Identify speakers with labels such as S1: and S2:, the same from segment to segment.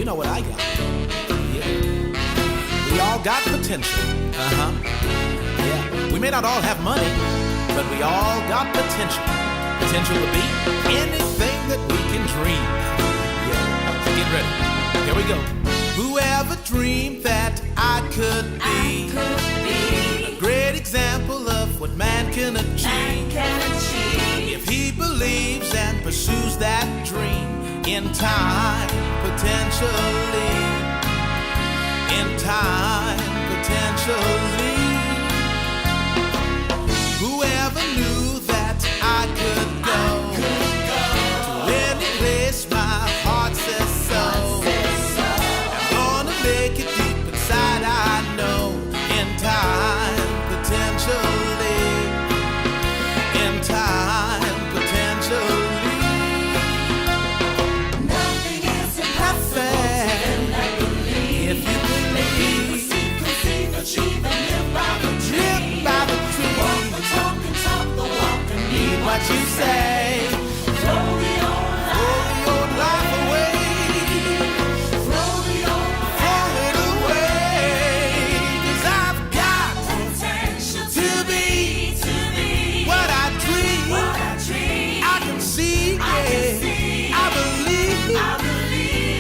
S1: know what I got. Yeah. We all got potential. Yeah. We may not all have money, but we all got potential. Potential to be anything that we can dream. Yeah. So get ready. Here we go. Whoever dreamed that I could be a great example of what man can achieve. If he believes and pursues that dream, in time, potentially, in time, potentially. Whoever knew that I could go to any place my heart says so. I'm gonna make it deep inside, I know, in time, potentially, in time, potentially.
S2: Nothing is impossible to them that believe.
S1: If you believe,
S2: conceive, achieve, and live by the dream.
S1: live by the dream.
S2: Walk the talk and talk the walk and mean
S1: What you say,
S2: Throw the old
S1: life away,
S2: throw the old
S1: throw it away, 'cause I've got
S2: potential
S1: to be what I dream. I can see, yeah. I believe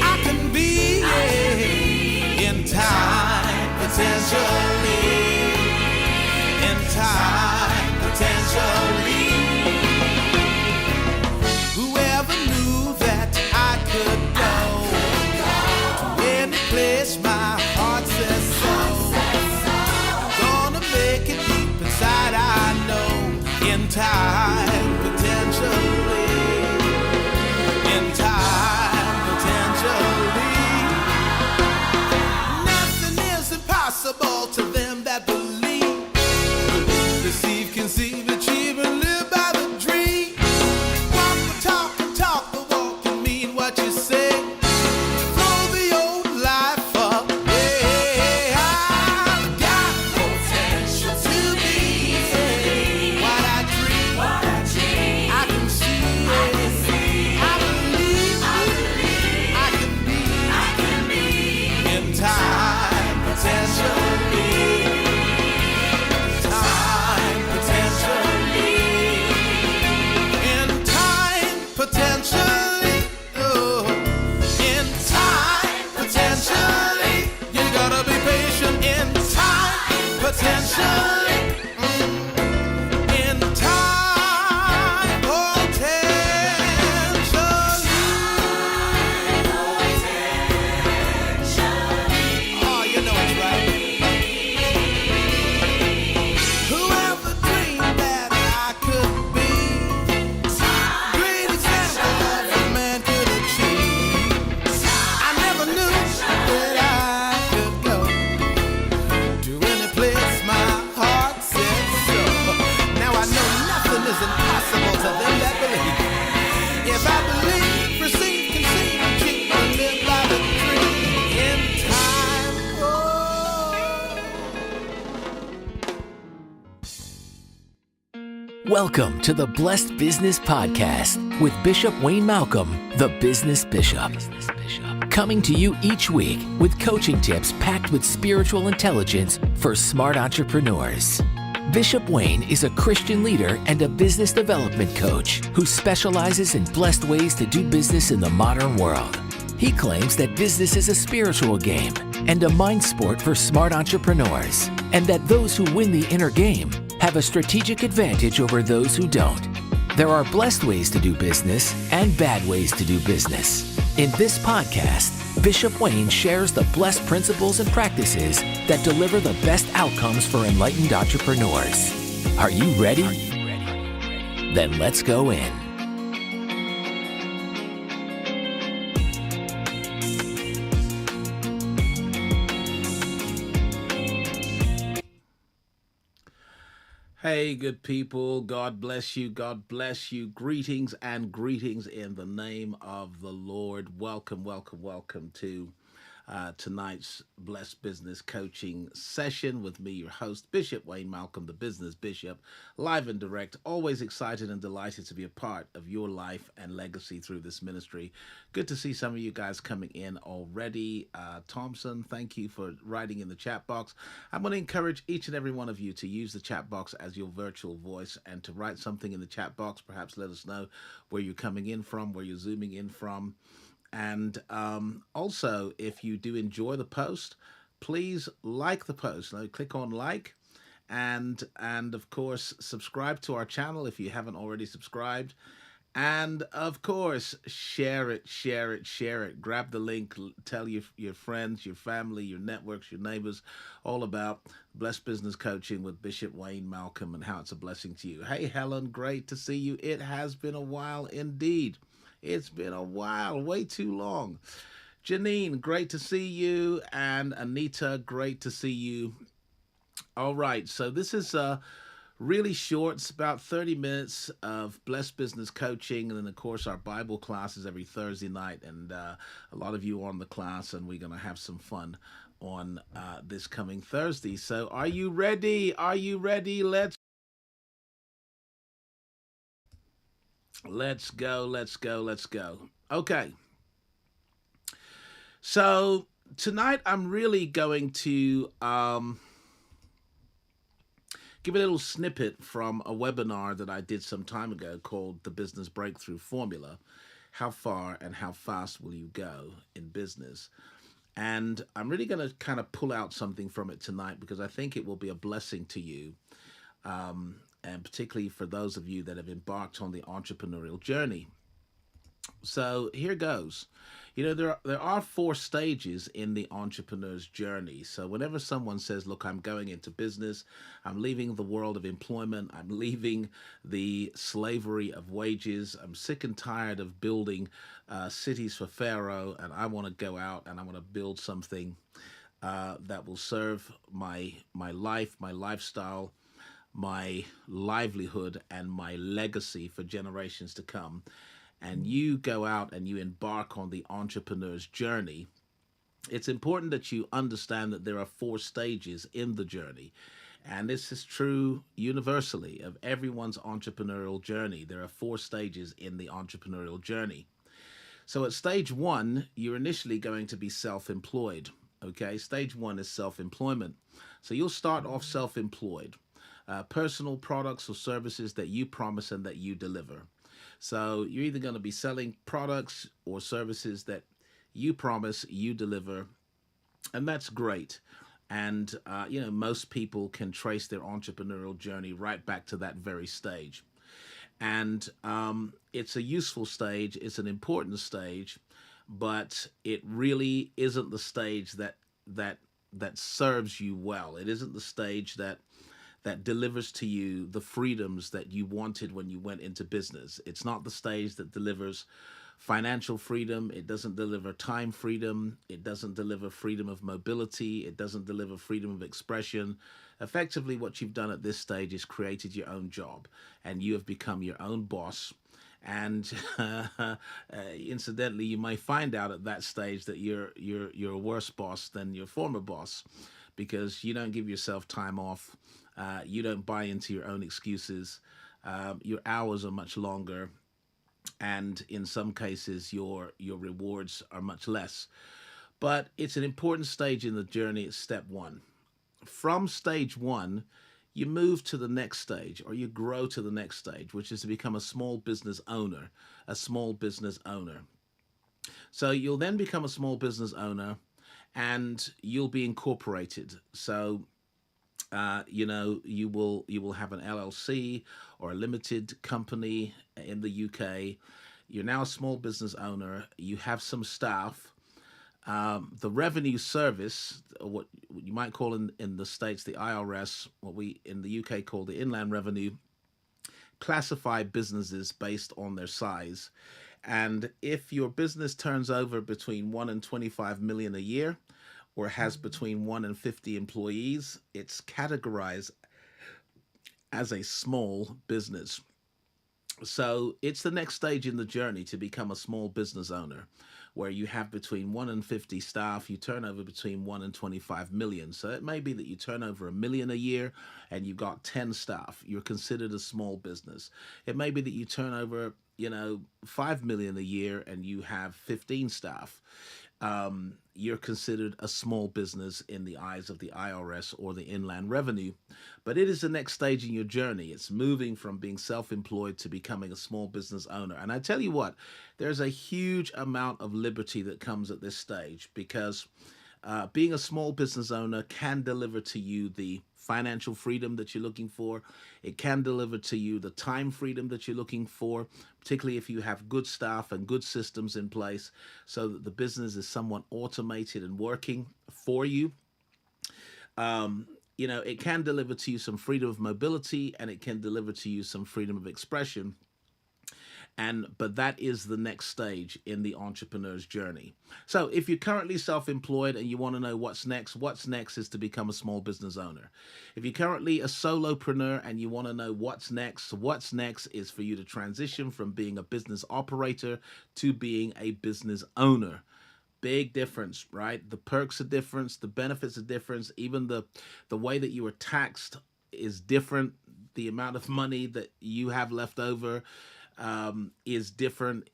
S1: I can be, yeah. In time, potentially, in time, potentially. Whoever knew that I could go to any place my heart says so. I'm gonna make it deep inside, I know, in time, potentially, in time, potentially. Nothing is impossible to them that believe. Receive, conceive, achieve, and live by the dream. Walk the talk and talk the walk and mean what you say. Throw the old life away. I've got potential to be what I dream. I can see it. I believe I can be in time, potentially. Time, potentially. In time, potentially. Oh, in time, potentially. You gotta be patient. In time, potentially. In time, potentially. Oh, you know it's right. Whoever dreamed that I could be great example of what man could achieve. I never knew that I could go to any place my heart said so. Now I know nothing is impossible to them that believe. If I believe, receive, conceive, achieve, and live by the dream in time. Oh.
S3: Welcome to the Blessed Business Podcast with Bishop Wayne Malcolm, the Business Bishop. Coming to you each week with coaching tips packed with spiritual intelligence for smart entrepreneurs. Bishop Wayne is a Christian leader and a business development coach who specializes in blessed ways to do business in the modern world. He claims that business is a spiritual game and a mind sport for smart entrepreneurs, and that those who win the inner game have a strategic advantage over those who don't. There are blessed ways to do business and bad ways to do business. In this podcast, Bishop Wayne shares the blessed principles and practices that deliver the best outcomes for enlightened entrepreneurs. Are you ready? Then let's go in.
S1: Hey, good people. God bless you. God bless you. Greetings and greetings in the name of the Lord. Welcome, welcome, welcome to
S4: tonight's Blessed Business Coaching session with me, your host, Bishop Wayne Malcolm, the Business Bishop, live and direct. Always excited and delighted to be a part of your life and legacy through this ministry. Good to see some of you guys coming in already. Thompson, thank you for writing in the chat box. I'm going to encourage each and every one of you to use the chat box as your virtual voice and to write something in the chat box. Perhaps let us know where you're coming in from, where you're zooming in from. And also, if you do enjoy the post, please like the post. Now, click on like, and of course, subscribe to our channel if you haven't already subscribed. And of course, share it, share it, share it. Grab the link, tell your friends, your family, your networks, your neighbors, all about Blessed Business Coaching with Bishop Wayne Malcolm and how it's a blessing to you. Hey, Helen, great to see you. It has been a while indeed. It's been a while, way too long. Janine, great to see you. And Anita, great to see you. All right, so this is really short. It's about 30 minutes of Blessed Business Coaching. And then, of course, our Bible classes every Thursday night. And a lot of you are on the class, and we're going to have some fun on this coming Thursday. So are you ready? Are you ready? Let's go, let's go, let's go. Okay. So tonight I'm really going to give a little snippet from a webinar that I did some time ago called The Business Breakthrough Formula. How far and how fast will you go in business? And I'm really going to kind of pull out something from it tonight because I think it will be a blessing to you. And particularly for those of you that have embarked on the entrepreneurial journey. So here goes. You know, there are 4 stages in the entrepreneur's journey. So whenever someone says, look, I'm going into business, I'm leaving the world of employment, I'm leaving the slavery of wages, I'm sick and tired of building cities for Pharaoh, and I want to go out and I want to build something that will serve my life, my lifestyle, my livelihood, and my legacy for generations to come. And you go out and you embark on the entrepreneur's journey. It's important that you understand that there are 4 stages in the journey. And this is true universally of everyone's entrepreneurial journey. There are 4 stages in the entrepreneurial journey. So at stage 1, you're initially going to be self-employed. Okay, stage 1 is self-employment. So you'll start off self-employed. Personal products or services that you promise and that you deliver. So you're either going to be selling products or services that you promise, you deliver, and that's great. And, you know, most people can trace their entrepreneurial journey right back to that very stage. And it's a useful stage, it's an important stage, but it really isn't the stage that serves you well. It isn't the stage that delivers to you the freedoms that you wanted when you went into business. It's not the stage that delivers financial freedom. It doesn't deliver time freedom. It doesn't deliver freedom of mobility. It doesn't deliver freedom of expression. Effectively, what you've done at this stage is created your own job, and you have become your own boss. And incidentally, you may find out at that stage that you're a worse boss than your former boss, because you don't give yourself time off. You don't buy into your own excuses. Your hours are much longer, and in some cases, your rewards are much less. But it's an important stage in the journey. It's step 1. From stage 1, you move to the next stage, or you grow to the next stage, which is to become a small business owner. A small business owner. So you'll then become a small business owner, and you'll be incorporated. So you know, you will have an LLC or a limited company in the UK. You're now a small business owner. You have some staff. The revenue service, or what you might call in the States the IRS, what we in the UK call the Inland Revenue, classify businesses based on their size. And if your business turns over between 1 and 25 million a year, or has between 1 and 50 employees, it's categorized as a small business. So it's the next stage in the journey to become a small business owner, where you have between 1 and 50 staff, you turn over between 1 and 25 million. So it may be that you turn over a million a year and you've got 10 staff. You're considered a small business. It may be that you turn over, 5 million a year and you have 15 staff. You're considered a small business in the eyes of the IRS or the Inland Revenue. But it is the next stage in your journey. It's moving from being self employed to becoming a small business owner. And I tell you what, there's a huge amount of liberty that comes at this stage because being a small business owner can deliver to you the financial freedom that you're looking for. It can deliver to you the time freedom that you're looking for, particularly if you have good staff and good systems in place so that the business is somewhat automated and working for you. It can deliver to you some freedom of mobility and it can deliver to you some freedom of expression. But that is the next stage in the entrepreneur's journey. So if you're currently self-employed and you want to know what's next is to become a small business owner. If you're currently a solopreneur and you want to know what's next is for you to transition from being a business operator to being a business owner. Big difference, right? The perks are different, the benefits are different, even the way that you are taxed is different. The amount of money that you have left over is different.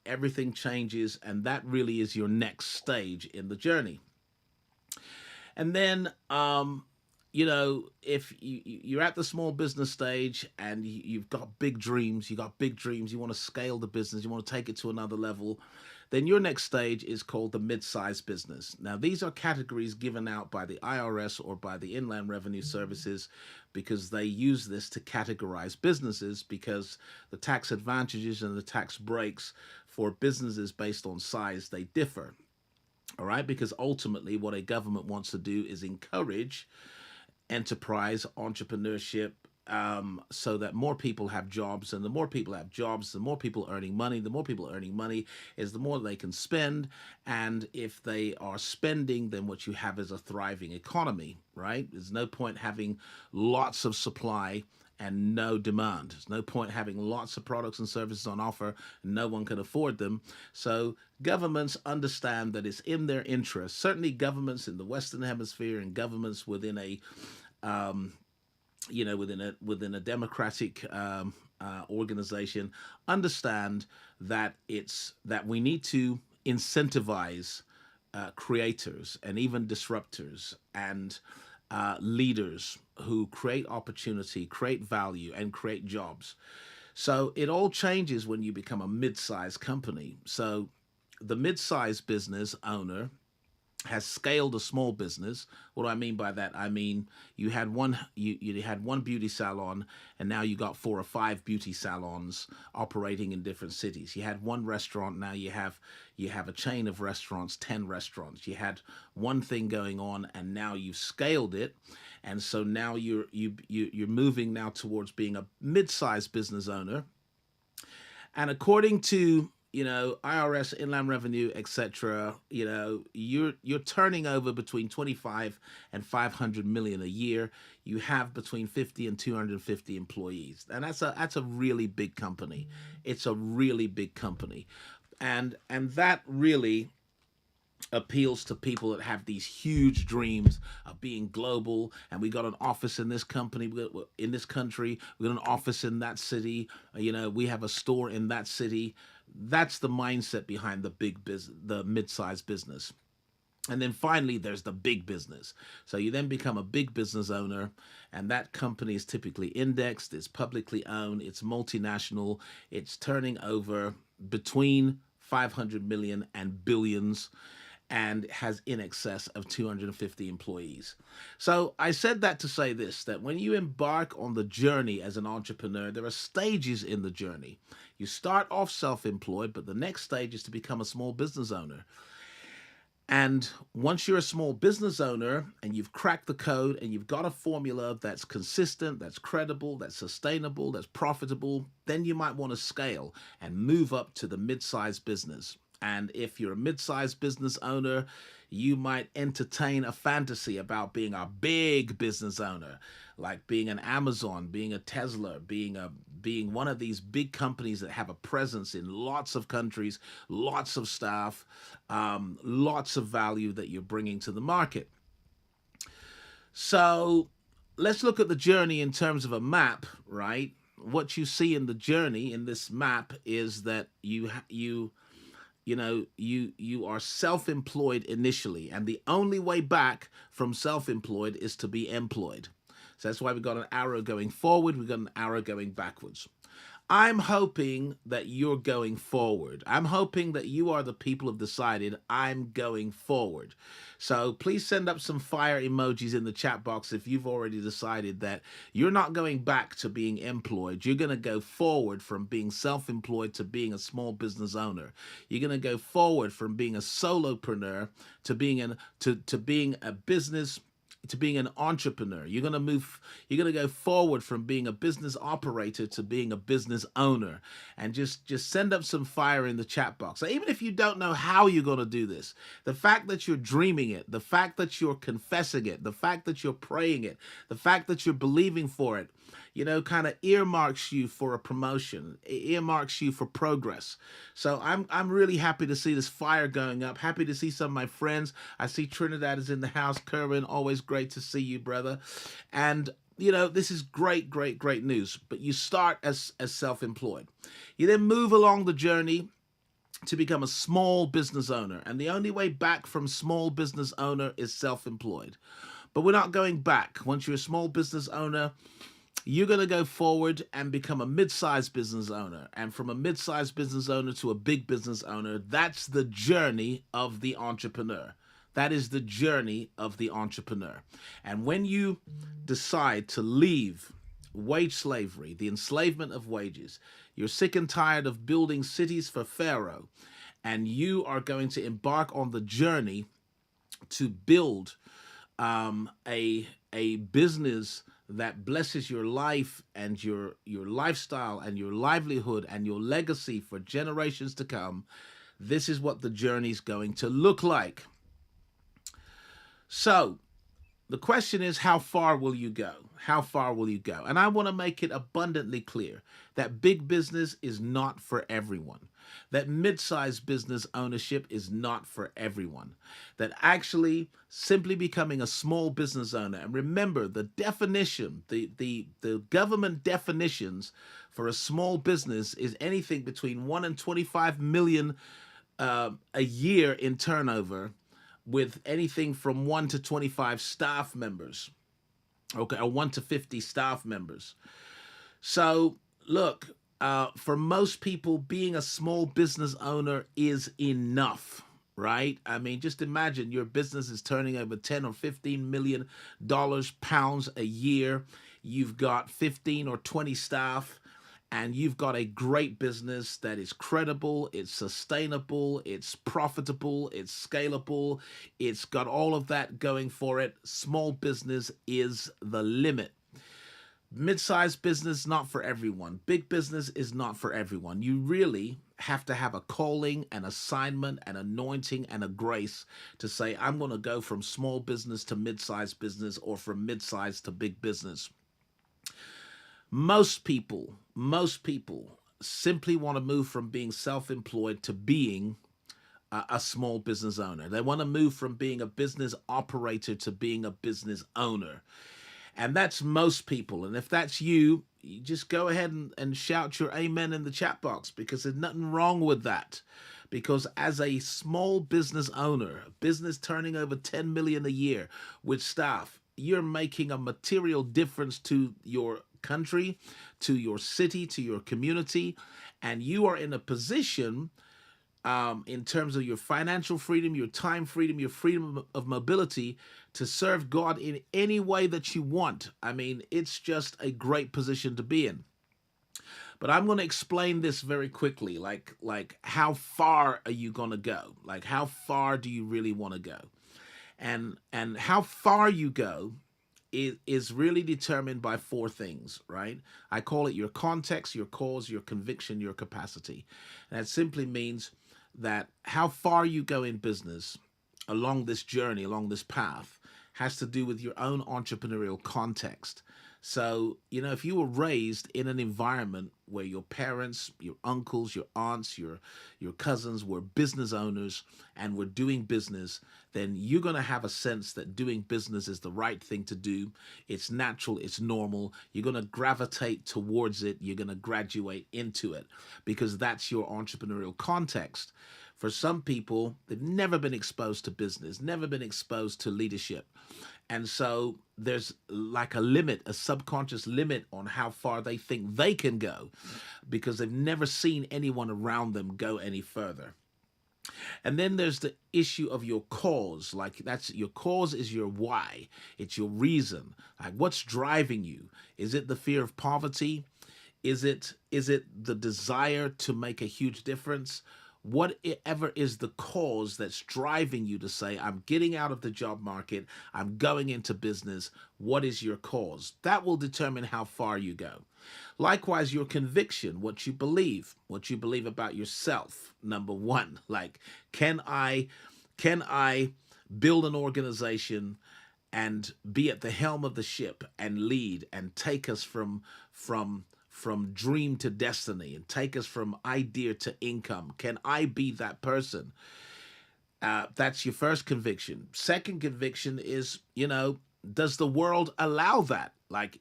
S4: Everything changes, and that really is your next stage in the journey. And then, if you're at the small business stage and you've got big dreams, you want to scale the business, you want to take it to another level, then your next stage is called the mid-sized business. Now, these are categories given out by the IRS or by the Inland Revenue Services because they use this to categorize businesses because the tax advantages and the tax breaks for businesses based on size, they differ. All right, because ultimately what a government wants to do is encourage enterprise, entrepreneurship, so that more people have jobs, and the more people have jobs, the more people earning money. The more people earning money is the more they can spend, and if they are spending, then what you have is a thriving economy, right? There's no point having lots of supply and no demand. There's no point having lots of products and services on offer and no one can afford them. So governments understand that it's in their interest. Certainly governments in the Western Hemisphere and governments within a within a democratic organization understand that we need to incentivize creators and even disruptors and leaders who create opportunity, create value, and create jobs. So it all changes when you become a mid-sized company. So the mid-sized business owner has scaled a small business. What do I mean by that? I mean you had one beauty salon and now you got 4 or 5 beauty salons operating in different cities. You had one restaurant, now you have a chain of restaurants, 10 restaurants. You had one thing going on and now you've scaled it. And so now you're moving now towards being a mid-sized business owner. And according to IRS, Inland Revenue, etc. You're turning over between 25 and 500 million a year. You have between 50 and 250 employees, and that's a really big company. It's a really big company, and that really appeals to people that have these huge dreams of being global. And we got an office in this company, in this country. We got an office in that city. We have a store in that city. That's the mindset behind the mid-sized business. And then finally, there's the big business. So you then become a big business owner, and that company is typically indexed, it's publicly owned, it's multinational, it's turning over between 500 million and billions, and has in excess of 250 employees. So I said that to say this, that when you embark on the journey as an entrepreneur, there are stages in the journey. You start off self-employed, but the next stage is to become a small business owner. And once you're a small business owner and you've cracked the code and you've got a formula that's consistent, that's credible, that's sustainable, that's profitable, then you might want to scale and move up to the mid-sized business. And if you're a mid-sized business owner, you might entertain a fantasy about being a big business owner, like being an Amazon, being a Tesla, being one of these big companies that have a presence in lots of countries, lots of staff, lots of value that you're bringing to the market. So let's look at the journey in terms of a map, right? What you see in the journey in this map is that you are self-employed initially, and the only way back from self-employed is to be employed. So that's why we've got an arrow going forward, we've got an arrow going backwards. I'm hoping that you're going forward. I'm hoping that you are the people who have decided I'm going forward. So please send up some fire emojis in the chat box if you've already decided that you're not going back to being employed. You're going to go forward from being self-employed to being a small business owner. You're going to go forward from being a solopreneur to being a business, to being an entrepreneur. You're going to go forward from being a business operator to being a business owner. And just send up some fire in the chat box. So even if you don't know how you're going to do this, the fact that you're dreaming it, the fact that you're confessing it, the fact that you're praying it, the fact that you're believing for it, kind of earmarks you for a promotion, earmarks you for progress. So I'm really happy to see this fire going up. Happy to see some of my friends. I see Trinidad is in the house. Kerwin, always great to see you, brother. And this is great, great, great news. But you start as self-employed. You then move along the journey to become a small business owner. And the only way back from small business owner is self-employed. But we're not going back. Once you're a small business owner, you're going to go forward and become a mid-sized business owner. And from a mid-sized business owner to a big business owner, that's the journey of the entrepreneur. That is the journey of the entrepreneur. And when you decide to leave wage slavery, the enslavement of wages, you're sick and tired of building cities for Pharaoh, and you are going to embark on the journey to build a business that blesses your life and your lifestyle and your livelihood and your legacy for generations to come, this is what the journey is going to look like. So the question is, how far will you go? How far will you go? And I want to make it abundantly clear that big business is not for everyone. That mid-sized business ownership is not for everyone. That actually simply becoming a small business owner, and remember the definition, the government definitions for a small business is anything between 1 and 25 million a year in turnover, with anything from 1 to 25 staff members, okay, or 1 to 50 staff members. So look, for most people, being a small business owner is enough, right? I mean, just imagine your business is turning over 10 or 15 million pounds a year. You've got 15 or 20 staff, and you've got a great business that is credible, it's sustainable, it's profitable, it's scalable, it's got all of that going for it. Small business is the limit. Mid-sized business, not for everyone. Big business is not for everyone. You really have to have a calling, an assignment, an anointing, and a grace to say, I'm going to go from small business to mid-sized business, or from mid-sized to big business. Most people simply want to move from being self-employed to being a small business owner. They want to move from being a business operator to being a business owner. And that's most people. And if that's you, you just go ahead and shout your amen in the chat box, because there's nothing wrong with that. Because as a small business owner, a business turning over 10 million a year with staff, you're making a material difference to your country, to your city, to your community, and you are in a position in terms of your financial freedom, your time freedom, your freedom of mobility to serve God in any way that you want. I mean, it's just a great position to be in. But I'm going to explain this very quickly, like how far are you going to go? Like, how far do you really want to go? And how far you go is really determined by 4 things, right? I call it your context, your cause, your conviction, your capacity. And that simply means that how far you go in business along this journey, along this path, has to do with your own entrepreneurial context. So, if you were raised in an environment where your parents, your uncles, your aunts, your cousins were business owners and were doing business, then you're going to have a sense that doing business is the right thing to do. It's natural, it's normal. You're going to gravitate towards it. You're going to graduate into it because that's your entrepreneurial context. For some people, they've never been exposed to business, never been exposed to leadership. And so there's like a limit, a subconscious limit on how far they think they can go because they've never seen anyone around them go any further. And then there's the issue of your cause. Like that's your cause is your why. It's your reason. Like what's driving you? Is it the fear of poverty? Is it the desire to make a huge difference? Whatever is the cause that's driving you to say, I'm getting out of the job market, I'm going into business, what is your cause? That will determine how far you go. Likewise, your conviction, what you believe about yourself, number one. Like, can I build an organization and be at the helm of the ship and lead and take us from dream to destiny and take us from idea to income? Can I be that person? That's your first conviction. Second conviction is, does the world allow that? Like,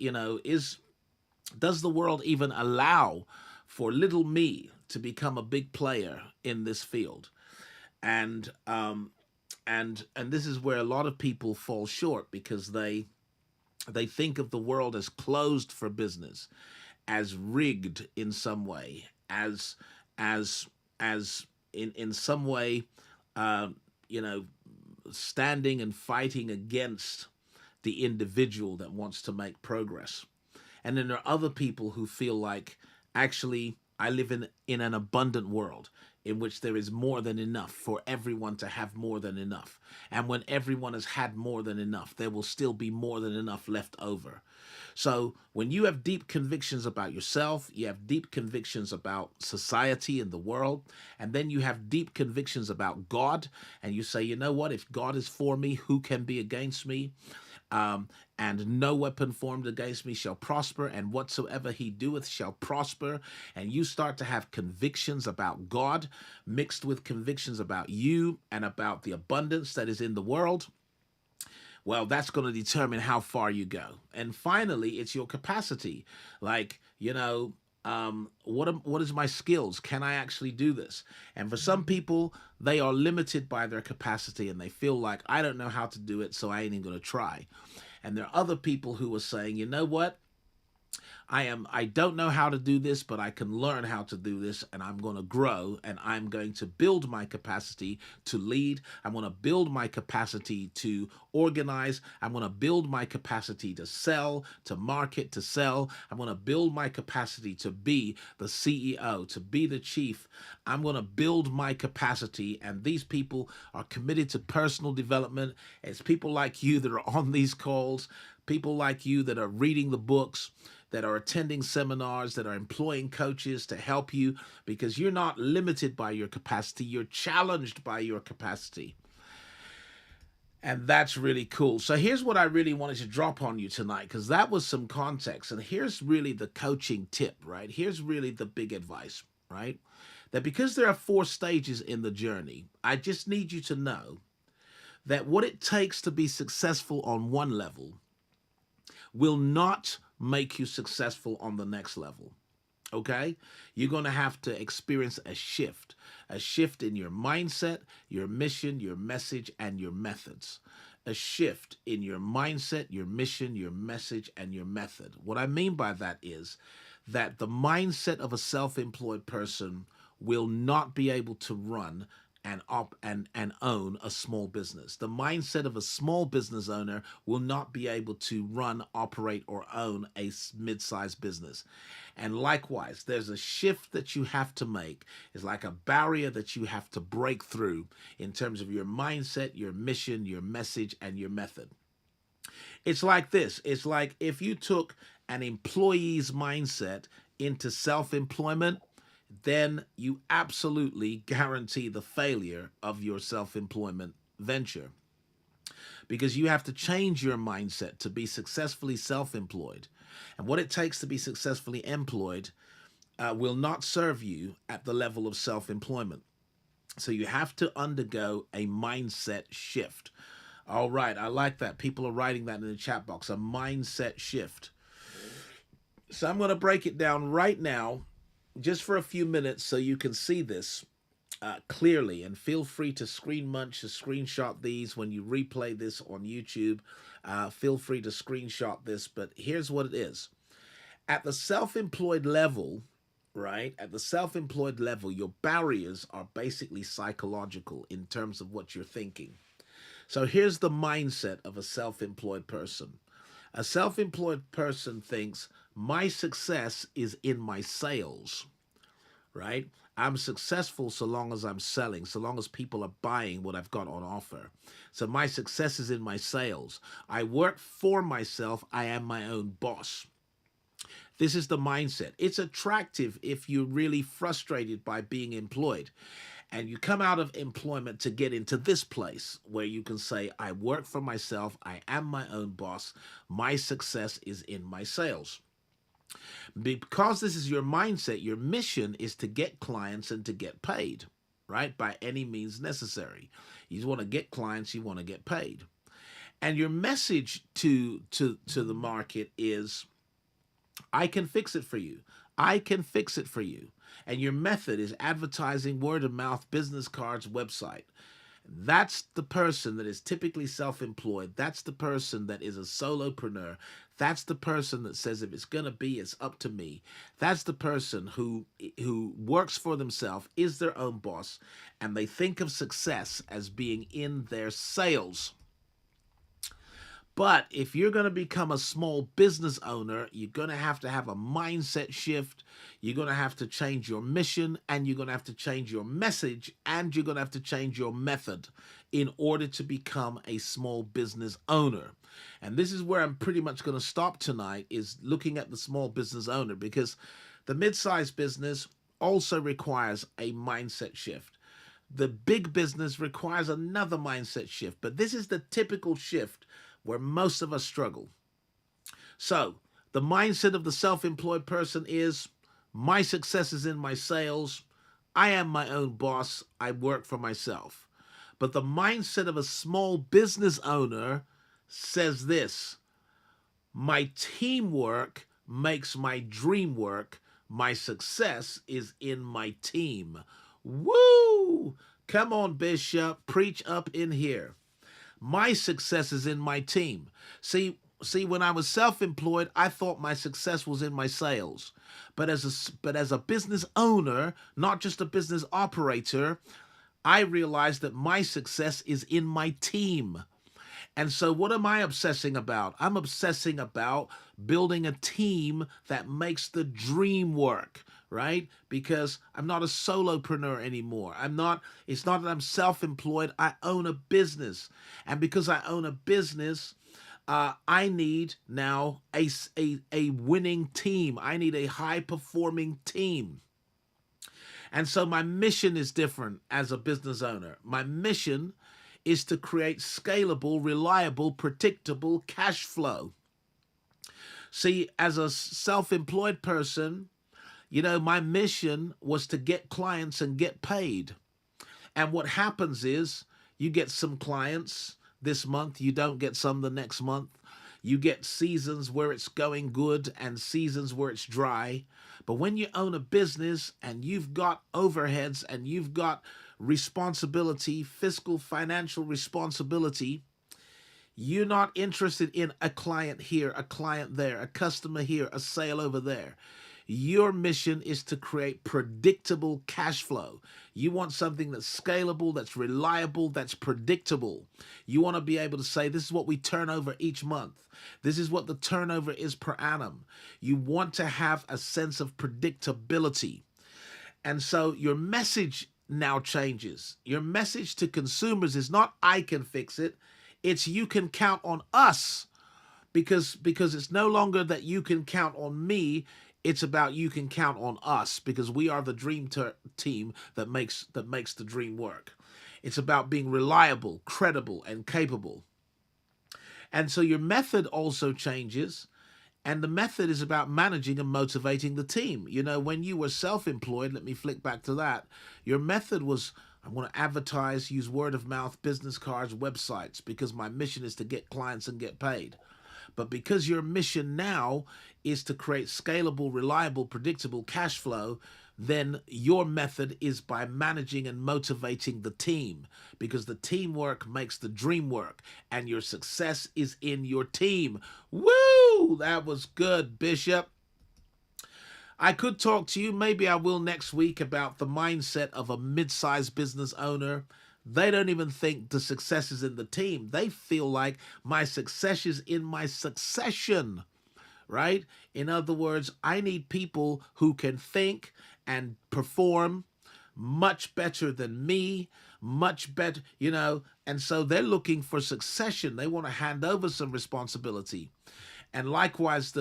S4: does the world even allow for little me to become a big player in this field? And this is where a lot of people fall short because they think of the world as closed for business, as rigged in some way, as in some way, standing and fighting against the individual that wants to make progress. And then there are other people who feel like, actually, I live in an abundant world in which there is more than enough for everyone to have more than enough. And when everyone has had more than enough, there will still be more than enough left over. So when you have deep convictions about yourself, you have deep convictions about society and the world, and then you have deep convictions about God, and you say, you know what, if God is for me, who can be against me? And no weapon formed against me shall prosper, and whatsoever he doeth shall prosper. And you start to have convictions about God mixed with convictions about you and about the abundance that is in the world. Well, that's going to determine how far you go. And finally, it's your capacity. Like, what is my skills? Can I actually do this? And for some people, they are limited by their capacity and they feel like, I don't know how to do it, so I ain't even going to try. And there are other people who are saying, you know what? I don't know how to do this, but I can learn how to do this, and I'm going to grow, and I'm going to build my capacity to lead. I'm going to build my capacity to organize. I'm going to build my capacity to sell, to market, to sell. I'm going to build my capacity to be the CEO, to be the chief. I'm going to build my capacity, and these people are committed to personal development. It's people like you that are on these calls, people like you that are reading the books, that are attending seminars, that are employing coaches to help you, because you're not limited by your capacity, you're challenged by your capacity. And that's really cool. So here's what I really wanted to drop on you tonight, because that was some context. And here's really the coaching tip, right? Here's really the big advice, right? That because there are 4 stages in the journey, I just need you to know that what it takes to be successful on one level will not make you successful on the next level. Okay? You're going to have to experience a shift in your mindset, your mission, your message, and your methods. A shift in your mindset, your mission, your message, and your method. What I mean by that is that the mindset of a self-employed person will not be able to run and own a small business. The mindset of a small business owner will not be able to run, operate, or own a mid-sized business. And likewise, there's a shift that you have to make. It's like a barrier that you have to break through in terms of your mindset, your mission, your message, and your method. It's like this. It's like if you took an employee's mindset into self-employment, then you absolutely guarantee the failure of your self-employment venture, because you have to change your mindset to be successfully self-employed. And what it takes to be successfully employed will not serve you at the level of self-employment. So you have to undergo a mindset shift. All right, I like that. People are writing that in the chat box, a mindset shift. So I'm going to break it down right now, just for a few minutes, so you can see this clearly. And feel free to screen munch, to screenshot these when you replay this on YouTube. Feel free to screenshot this, but here's what it is. At the self-employed level, right? At the self-employed level, your barriers are basically psychological in terms of what you're thinking. So here's the mindset of a self-employed person. A self-employed person thinks, my success is in my sales, right? I'm successful so long as I'm selling, so long as people are buying what I've got on offer. So my success is in my sales. I work for myself. I am my own boss. This is the mindset. It's attractive if you're really frustrated by being employed and you come out of employment to get into this place where you can say, I work for myself. I am my own boss. My success is in my sales. Because this is your mindset, your mission is to get clients and to get paid, right? By any means necessary. You want to get clients, you want to get paid. And your message to the market is, I can fix it for you. I can fix it for you. And your method is advertising, word of mouth, business cards, website. That's the person that is typically self-employed. That's the person that is a solopreneur. That's the person that says, if it's going to be, it's up to me. That's the person who works for themselves, is their own boss, and they think of success as being in their sales. But if you're going to become a small business owner, you're going to have a mindset shift. You're going to have to change your mission, and you're going to have to change your message, and you're going to have to change your method in order to become a small business owner. And this is where I'm pretty much going to stop tonight, is looking at the small business owner, because the mid-sized business also requires a mindset shift. The big business requires another mindset shift, but this is the typical shift where most of us struggle. So the mindset of the self-employed person is, my success is in my sales. I am my own boss. I work for myself. But the mindset of a small business owner says this, my teamwork makes my dream work. My success is in my team. Woo! Come on, Bishop, preach up in here. My success is in my team. See, when I was self-employed, I thought my success was in my sales. But as a business owner, not just a business operator, I realized that my success is in my team. And so what am I obsessing about? I'm obsessing about building a team that makes the dream work, right? Because I'm not a solopreneur anymore. It's not that I'm self-employed. I own a business. And because I own a business, I need now a winning team. I need a high-performing team. And so my mission is different as a business owner. My mission is to create scalable, reliable, predictable cash flow. See, as a self-employed person, my mission was to get clients and get paid. And what happens is you get some clients this month, you don't get some the next month. You get seasons where it's going good and seasons where it's dry. But when you own a business and you've got overheads and you've got responsibility, fiscal, financial responsibility, you're not interested in a client here, a client there, a customer here, a sale over there. Your mission is to create predictable cash flow. You want something that's scalable, that's reliable, that's predictable. You want to be able to say, this is what we turn over each month. This is what the turnover is per annum. You want to have a sense of predictability. And so your message now changes. Your message to consumers is not, I can fix it. It's, you can count on us, because it's no longer that you can count on me. It's about you can count on us because we are the dream team that makes the dream work. It's about being reliable, credible, and capable. And so your method also changes. And the method is about managing and motivating the team. You know, when you were self-employed, let me flick back to that. Your method was, I want to advertise, use word of mouth, business cards, websites, because my mission is to get clients and get paid. But because your mission now is to create scalable, reliable, predictable cash flow, then your method is by managing and motivating the team, because the teamwork makes the dream work and your success is in your team. Woo! That was good, Bishop. I could talk to you, maybe I will next week, about the mindset of a mid-sized business owner. They don't even think the success is in the team. They feel like my success is in my succession, right? In other words, I need people who can think and perform much better than me, much better, you know, and so they're looking for succession. They want to hand over some responsibility. And likewise,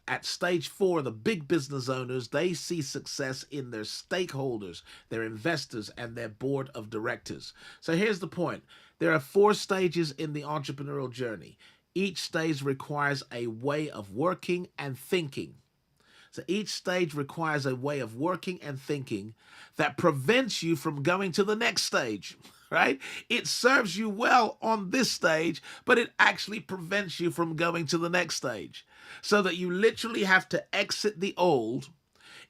S4: at stage 4, the big business owners, they see success in their stakeholders, their investors, and their board of directors. So here's the point. There are 4 stages in the entrepreneurial journey. Each stage requires a way of working and thinking. So each stage requires a way of working and thinking that prevents you from going to the next stage, right? It serves you well on this stage, but it actually prevents you from going to the next stage. So that you literally have to exit the old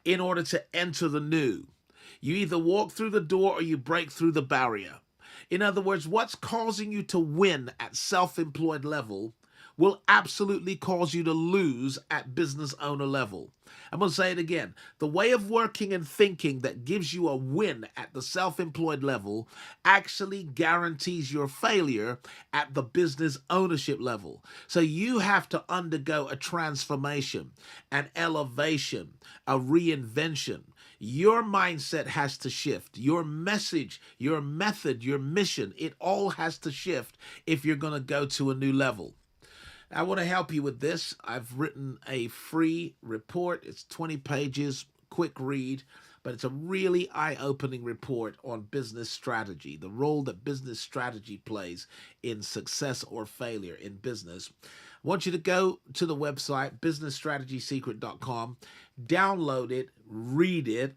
S4: in order to enter the new. You either walk through the door or you break through the barrier. In other words, what's causing you to win at self-employed level will absolutely cause you to lose at business owner level. I'm going to say it again. The way of working and thinking that gives you a win at the self-employed level actually guarantees your failure at the business ownership level. So you have to undergo a transformation, an elevation, a reinvention. Your mindset has to shift. Your message, your method, your mission, it all has to shift if you're going to go to a new level. I want to help you with this. I've written a free report. It's 20 pages, quick read, but it's a really eye-opening report on business strategy, the role that business strategy plays in success or failure in business. I want you to go to the website, businessstrategysecret.com, download it, read it,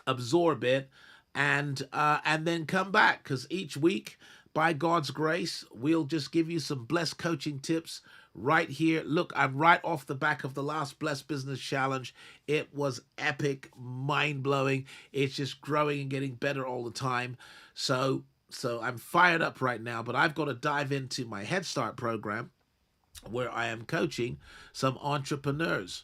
S4: absorb it, and then come back, because each week, by God's grace, we'll just give you some blessed coaching tips right here. Look, I'm right off the back of the last Blessed Business Challenge. It was epic, mind-blowing. It's just growing and getting better all the time. So I'm fired up right now, but I've got to dive into my Head Start program where I am coaching some entrepreneurs.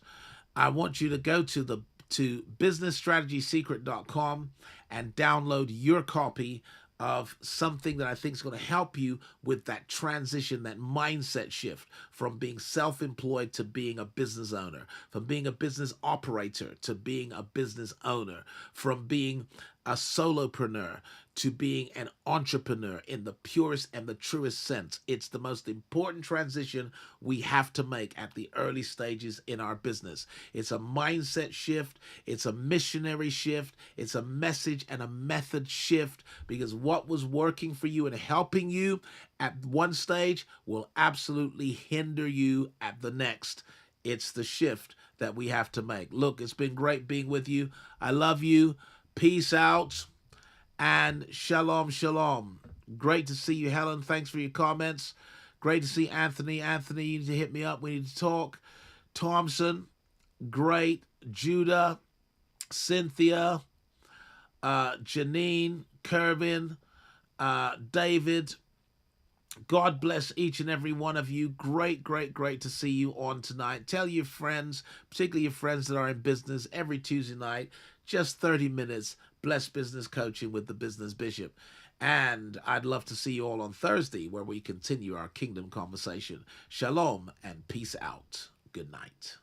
S4: I want you to go to businessstrategysecret.com and download your copy of something that I think is going to help you with that transition, that mindset shift from being self-employed to being a business owner, from being a business operator to being a business owner, from being a solopreneur to being an entrepreneur in the purest and the truest sense. It's the most important transition we have to make at the early stages in our business. It's a mindset shift. It's a missionary shift. It's a message and a method shift, because what was working for you and helping you at one stage will absolutely hinder you at the next. It's the shift that we have to make. Look, it's been great being with you. I love you. Peace out. And shalom, shalom. Great to see you, Helen. Thanks for your comments. Great to see Anthony. Anthony, you need to hit me up. We need to talk. Thompson, great. Judah, Cynthia, Janine, Kervin, David. God bless each and every one of you. Great, great, great to see you on tonight. Tell your friends, particularly your friends that are in business, every Tuesday night, just 30 minutes, blessed business coaching with the Business Bishop. And I'd love to see you all on Thursday, where we continue our kingdom conversation. Shalom and peace out. Good night.